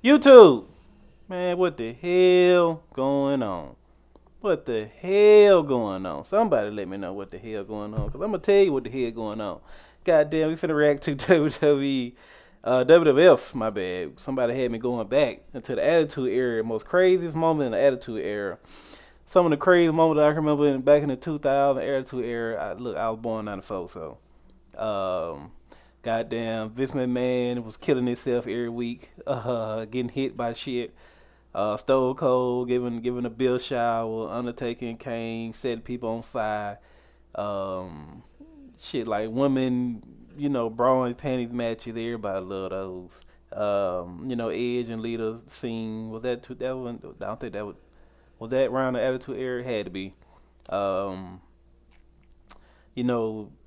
YouTube, man, what the hell going on? What the hell going on? Somebody let me know what the hell going on, because I'm going to tell you what the hell going on. Goddamn, we finna react to WWE, WWF, my bad. Somebody had me going back into the Attitude Era, most craziest moment in the Attitude Era. Some of the craziest moments I can remember back in the 2000 Attitude Era. I was born in 94, so. Goddamn, Vince McMahon was killing himself every week, getting hit by shit. Stone Cold giving a bill shower, Undertaker and Kane setting people on fire. Shit like women, bra and panties matches. Everybody love those. Edge and Lita scene. Was that that one? I don't think that was that around the Attitude Era. It had to be.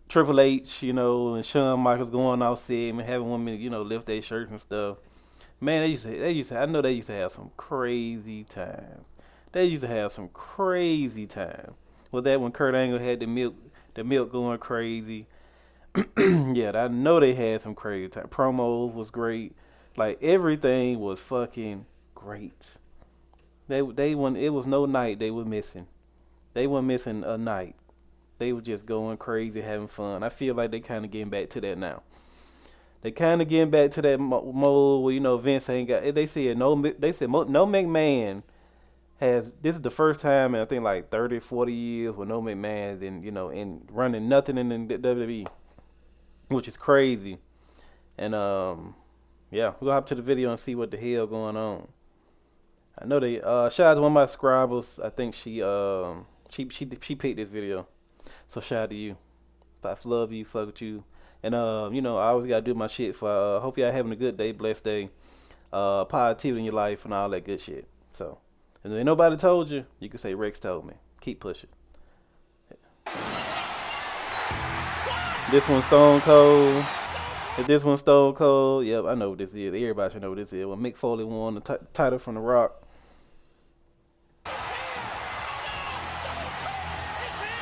Triple H, and Shawn Michaels going off set and having women, lift their shirts and stuff. Man, I know they used to have some crazy time. They used to have some crazy time. Was that when Kurt Angle had the milk going crazy? Yeah, I know they had some crazy time. Promos was great. Like everything was fucking great. It was no night they were missing. They weren't missing a night. They were just going crazy, having fun. I feel like they kind of getting back to that now. They kind of getting back to that mode where Vince ain't got. They said no McMahon has. This is the first time in I think like 30, 40 years where no McMahon in running nothing in the WWE, which is crazy. And yeah, we'll hop to the video and see what the hell going on. I know they shout out to one of my subscribers. I think she picked this video. So shout out to you. I love you, fuck with you. And I always gotta do my shit for hope y'all having a good day, blessed day, positivity in your life and all that good shit. So if ain't nobody told you, you can say Rex told me. Keep pushing. This one's Stone Cold. If this one's Stone Cold, yep, I know what this is. Everybody should know what this is. When Mick Foley won the title from The Rock.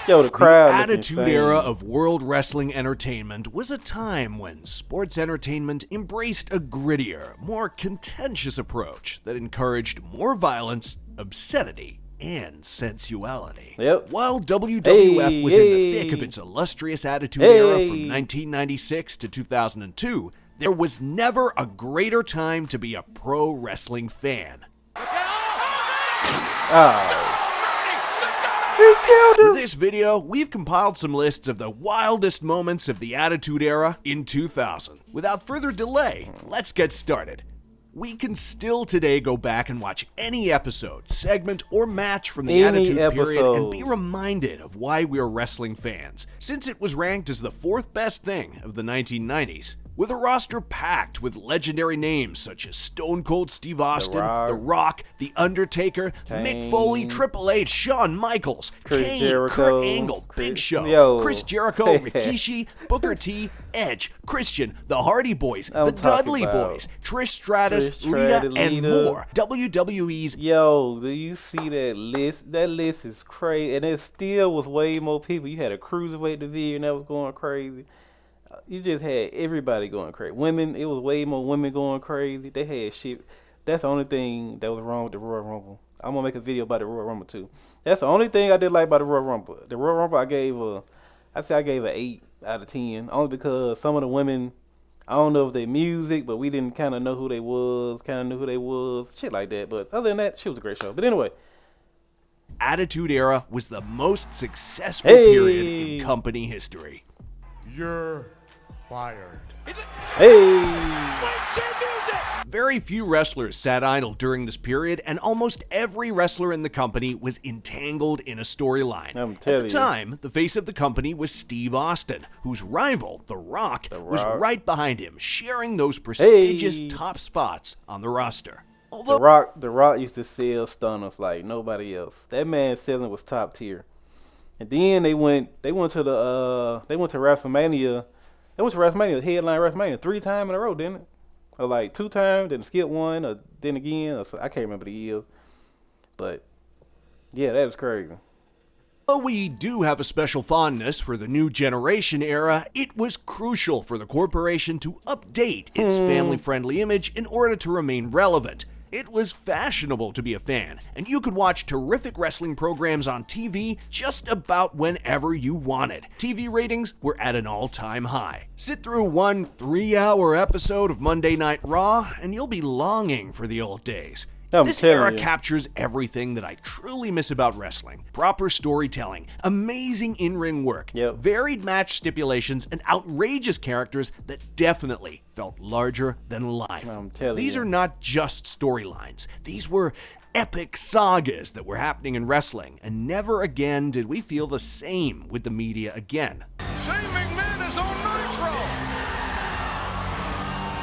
Yo, the crowd. The Attitude Era of World Wrestling Entertainment was a time when sports entertainment embraced a grittier, more contentious approach that encouraged more violence, obscenity, and sensuality. Yep. While WWF was in the thick of its illustrious Attitude Era from 1996 to 2002, there was never a greater time to be a pro wrestling fan. For this video, we've compiled some lists of the wildest moments of the Attitude Era in 2000. Without further delay, let's get started. We can still today go back and watch any episode, segment, or match from the Attitude period and be reminded of why we are wrestling fans, since it was ranked as the fourth best thing of the 1990s. With a roster packed with legendary names such as Stone Cold Steve Austin, The Rock, The Undertaker, Kane, Mick Foley, Triple H, Shawn Michaels, Kane, Jericho, Kurt Angle, Big Show, Chris Jericho, Rikishi, Booker T, Edge, Christian, The Hardy Boys, The Dudley Boys, Trish Stratus, Lita, and more. WWE's... Yo, do you see that list? That list is crazy. And it still was way more people. You had a Cruiserweight division that was going crazy. You just had everybody going crazy. Women, it was way more women going crazy. They had shit. That's the only thing that was wrong with the Royal Rumble. I'm going to make a video about the Royal Rumble too. That's the only thing I did like about the Royal Rumble. The Royal Rumble, I gave an 8 out of 10. Only because some of the women, I don't know if they music, but we didn't kind of know who they was. Shit like that. But other than that, she was a great show. But anyway. Attitude Era was the most successful period in company history. You're fired. Very few wrestlers sat idle during this period, and almost every wrestler in the company was entangled in a storyline. At the time, the face of the company was Steve Austin, whose rival, The Rock, was right behind him, sharing those prestigious top spots on the roster. Although The Rock used to sell stunners like nobody else. That man selling was top tier. And then they went to WrestleMania. They went to WrestleMania, headline WrestleMania 3 times in a row, didn't it? Or like 2 times, then skip one, or then again. Or so, I can't remember the years. But yeah, that is crazy. Though we do have a special fondness for the new generation era, it was crucial for the corporation to update its family-friendly image in order to remain relevant. It was fashionable to be a fan, and you could watch terrific wrestling programs on TV just about whenever you wanted. TV ratings were at an all-time high. Sit through one 3-hour episode of Monday Night Raw, and you'll be longing for the old days. This era captures everything that I truly miss about wrestling. Proper storytelling, amazing in-ring work, varied match stipulations, and outrageous characters that definitely felt larger than life. These are not just storylines. These were epic sagas that were happening in wrestling, and never again did we feel the same with the media again. Shane McMahon is on Nitro!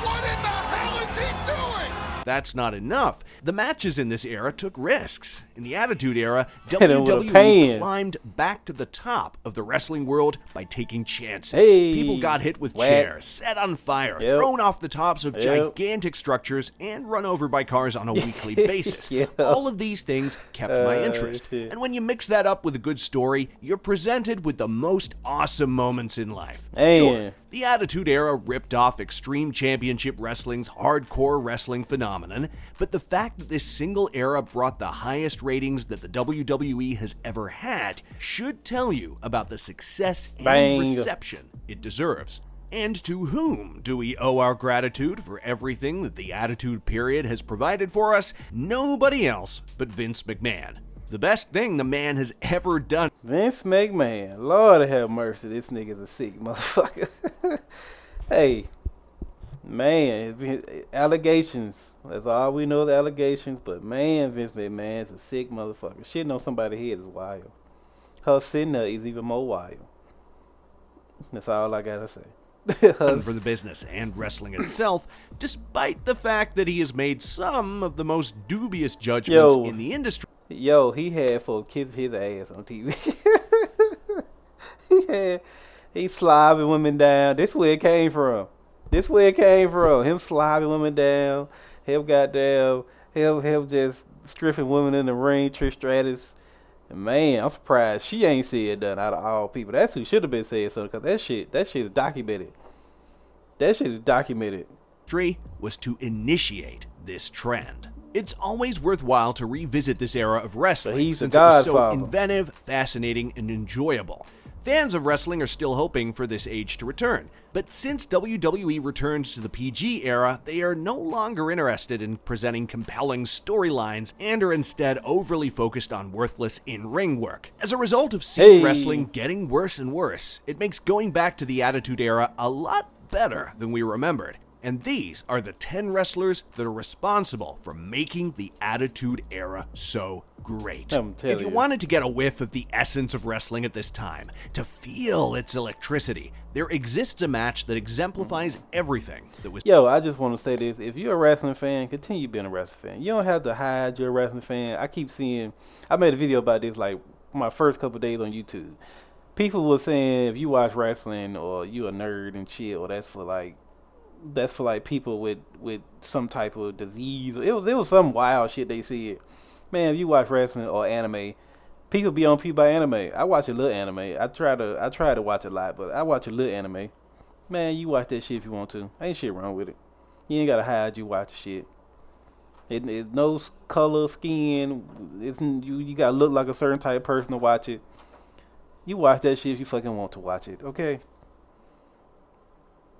What in the hell is he doing? That's not enough. The matches in this era took risks. In the Attitude Era, WWE climbed back to the top of the wrestling world by taking chances. People got hit with chairs, set on fire, thrown off the tops of gigantic structures, and run over by cars on a weekly basis. All of these things kept my interest. And when you mix that up with a good story, you're presented with the most awesome moments in life. Sure, the Attitude Era ripped off Extreme Championship Wrestling's hardcore wrestling phenomenon, but the fact that this single era brought the highest ratings that the WWE has ever had should tell you about the success and reception it deserves. And to whom do we owe our gratitude for everything that the Attitude Period has provided for us? Nobody else but Vince McMahon. The best thing the man has ever done. Vince McMahon. Lord have mercy. This nigga's a sick motherfucker. Hey, man, allegations. That's all we know, the allegations. But man, Vince McMahon's a sick motherfucker. Shitting on somebody's head is wild. Her sitting there is even more wild. That's all I gotta say. For the business and wrestling itself, despite the fact that he has made some of the most dubious judgments in the industry. He had folks kissing his ass on TV. He slobbing women down. This where it came from. Him slobbing women down. Him just stripping women in the ring. Trish Stratus. And man, I'm surprised she ain't said that out of all people. That's who should have been saying something, because that shit is documented. Was to initiate this trend. It's always worthwhile to revisit this era of wrestling since it was so inventive, fascinating, and enjoyable. Fans of wrestling are still hoping for this age to return, but since WWE returns to the PG era, they are no longer interested in presenting compelling storylines and are instead overly focused on worthless in-ring work. As a result of seeing wrestling getting worse and worse, it makes going back to the Attitude Era a lot better than we remembered. And these are the 10 wrestlers that are responsible for making the Attitude Era so great. If you wanted to get a whiff of the essence of wrestling at this time, to feel its electricity, there exists a match that exemplifies everything that was. I just want to say this. If you're a wrestling fan, continue being a wrestling fan. You don't have to hide you're a wrestling fan. I made a video about this like my first couple of days on YouTube. People were saying if you watch wrestling or you a nerd and shit, or that's for like people with some type of disease. It was some wild shit they said. Man, if you watch wrestling or anime, people be on people by anime. I watch a little anime. I try to watch a lot, but I watch a little anime. Man, you watch that shit if you want to. Ain't shit wrong with it. You ain't gotta hide you watch the shit. It no color, skin. You gotta look like a certain type of person to watch it. You watch that shit if you fucking want to watch it, okay?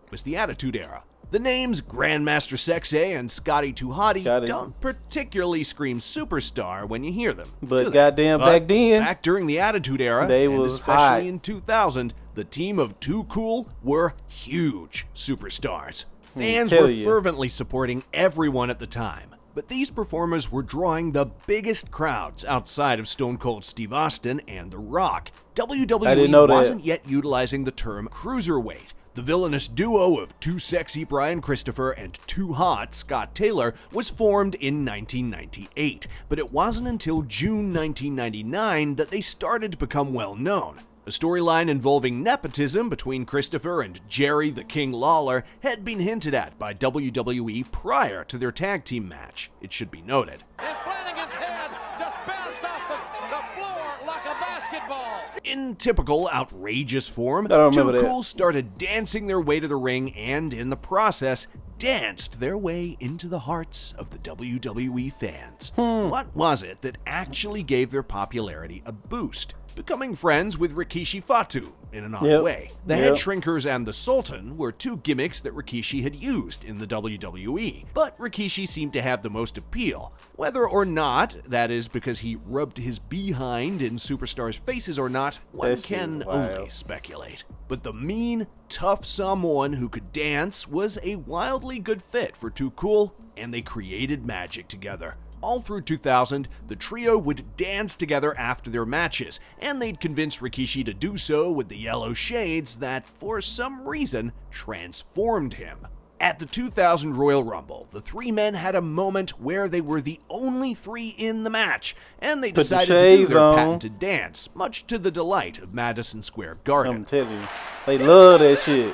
Was the Attitude Era. The names Grandmaster Sexay and Scotty 2 Hotty don't particularly scream superstar when you hear them. But goddamn, back then, back during the Attitude Era, and especially in 2000, the team of Too Cool were huge superstars. Fans were fervently supporting everyone at the time. But these performers were drawing the biggest crowds outside of Stone Cold Steve Austin and The Rock. WWE wasn't yet utilizing the term cruiserweight. The villainous duo of Too Sexy Brian Christopher and Too Hot Scott Taylor was formed in 1998, but it wasn't until June 1999 that they started to become well known. A storyline involving nepotism between Christopher and Jerry the King Lawler had been hinted at by WWE prior to their tag team match, it should be noted. And Flanagan's head just bounced off the floor like a basketball. In typical outrageous form, I don't Too remember that. Cool started dancing their way to the ring and, in the process, danced their way into the hearts of the WWE fans. What was it that actually gave their popularity a boost? Becoming friends with Rikishi Fatu in an odd way. The Head Shrinkers and the Sultan were two gimmicks that Rikishi had used in the WWE, but Rikishi seemed to have the most appeal. Whether or not that is because he rubbed his behind in superstars' faces or not, one can only speculate. But the mean, tough Samoan who could dance was a wildly good fit for Too Cool, and they created magic together. All through 2000, the trio would dance together after their matches, and they'd convince Rikishi to do so with the yellow shades that, for some reason, transformed him. At the 2000 Royal Rumble, the three men had a moment where they were the only three in the match, and they decided to do their patented dance, much to the delight of Madison Square Garden. I'm telling you, they love that shit.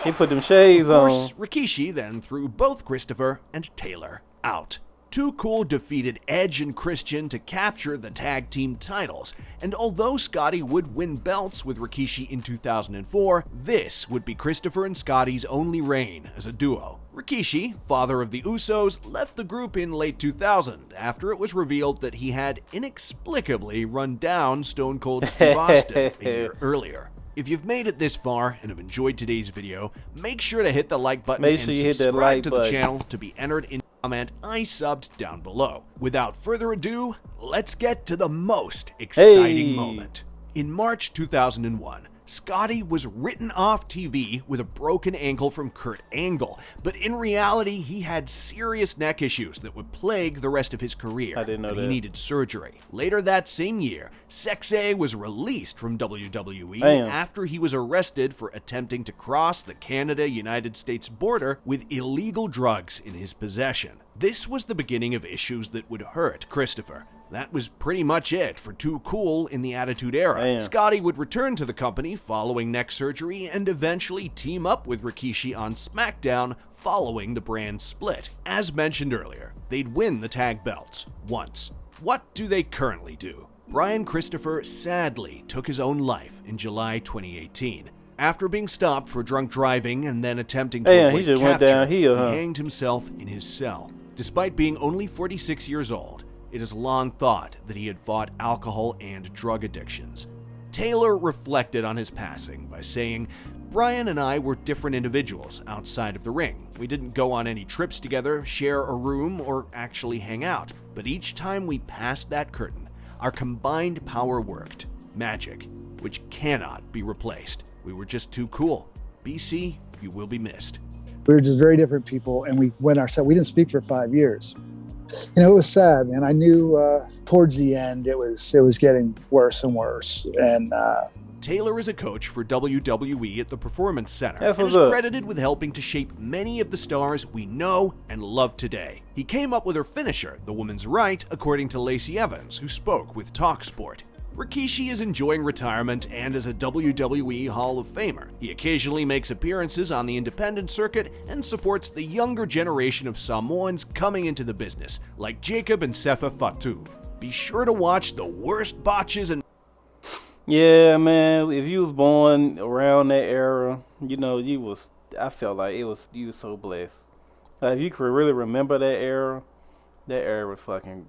He put them shades on. Of course, Rikishi then threw both Christopher and Taylor out. Too Cool defeated Edge and Christian to capture the tag team titles, and although Scotty would win belts with Rikishi in 2004, this would be Christopher and Scotty's only reign as a duo. Rikishi, father of the Usos, left the group in late 2000 after it was revealed that he had inexplicably run down Stone Cold Steve Austin a year earlier. If you've made it this far and have enjoyed today's video, make sure to hit the like button and subscribe to the channel to be entered in comment I subbed down below. Without further ado, let's get to the most exciting moment. In March 2001, Scotty was written off TV with a broken ankle from Kurt Angle, but in reality, he had serious neck issues that would plague the rest of his career. I didn't know that. He needed surgery. Later that same year, Sexay was released from WWE after he was arrested for attempting to cross the Canada-United States border with illegal drugs in his possession. This was the beginning of issues that would hurt Christopher. That was pretty much it for Too Cool in the Attitude Era. Scotty would return to the company following neck surgery and eventually team up with Rikishi on SmackDown following the brand split. As mentioned earlier, they'd win the tag belts once. What do they currently do? Brian Christopher sadly took his own life in July 2018. After being stopped for drunk driving and then attempting to avoid capture, he hanged himself in his cell. Despite being only 46 years old, it is long thought that he had fought alcohol and drug addictions. Taylor reflected on his passing by saying, "Brian and I were different individuals outside of the ring. We didn't go on any trips together, share a room, or actually hang out. But each time we passed that curtain, our combined power worked. Magic, which cannot be replaced. We were just too cool. BC, you will be missed." We were just very different people, and we went our set. We didn't speak for 5 years. You know, it was sad, and I knew towards the end it was getting worse and worse. And Taylor is a coach for WWE at the Performance Center and is credited with helping to shape many of the stars we know and love today. He came up with her finisher, the woman's right, according to Lacey Evans, who spoke with TalkSport. Rikishi is enjoying retirement and is a WWE Hall of Famer. He occasionally makes appearances on the independent circuit and supports the younger generation of Samoans coming into the business, like Jacob and Sefa Fatu. Be sure to watch the worst botches and... Yeah, man, if you was born around that era, you know, I felt like you was so blessed. Like, if you could really remember that era was fucking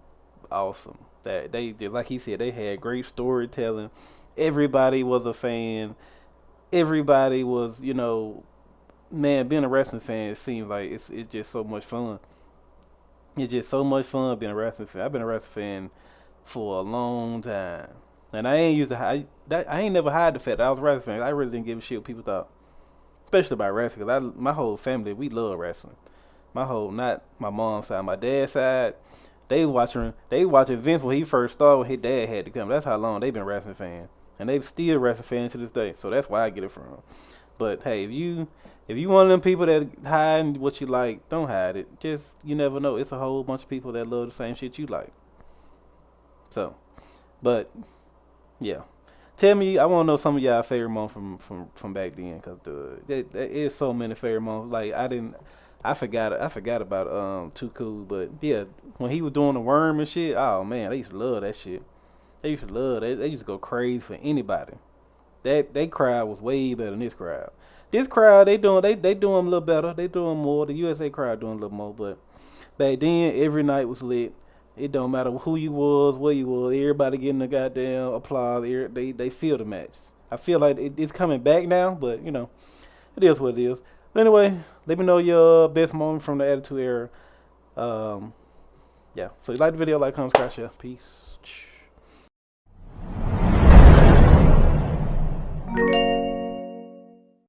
awesome. That they just, like he said, they had great storytelling. Everybody was a fan. Everybody was, you know, man, being a wrestling fan, it seems like it's just so much fun. It's just so much fun being a wrestling fan. I've been a wrestling fan for a long time, and I ain't never hide the fact that I was a wrestling fan. I really didn't give a shit what people thought, especially about wrestling. Cause my whole family, we love wrestling. Not my mom's side, my dad's side. They watching Vince when he first started, when his dad had to come. That's how long they've been wrestling fans. And they still wrestling fans to this day. So that's where I get it from. But hey, if you one of them people that hide what you like, don't hide it. Just, you never know. It's a whole bunch of people that love the same shit you like. So, but yeah. Tell me, I want to know some of y'all favorite moments from back then, cause there is so many favorite moments. Like I forgot about Too Cool, but yeah, when he was doing the worm and shit, oh man, I used to love that shit. They used to love. They used to go crazy for anybody. That crowd was way better than this crowd. This crowd, they doing a little better. They doing more. The USA crowd doing a little more. But back then, every night was lit. It don't matter who you was, where you was. Everybody getting the goddamn applause. They feel the match. I feel like it's coming back now, but you know, it is what it is. But anyway, let me know your best moment from the Attitude Era. Yeah. So if you like the video, like, comment, subscribe, share. Peace.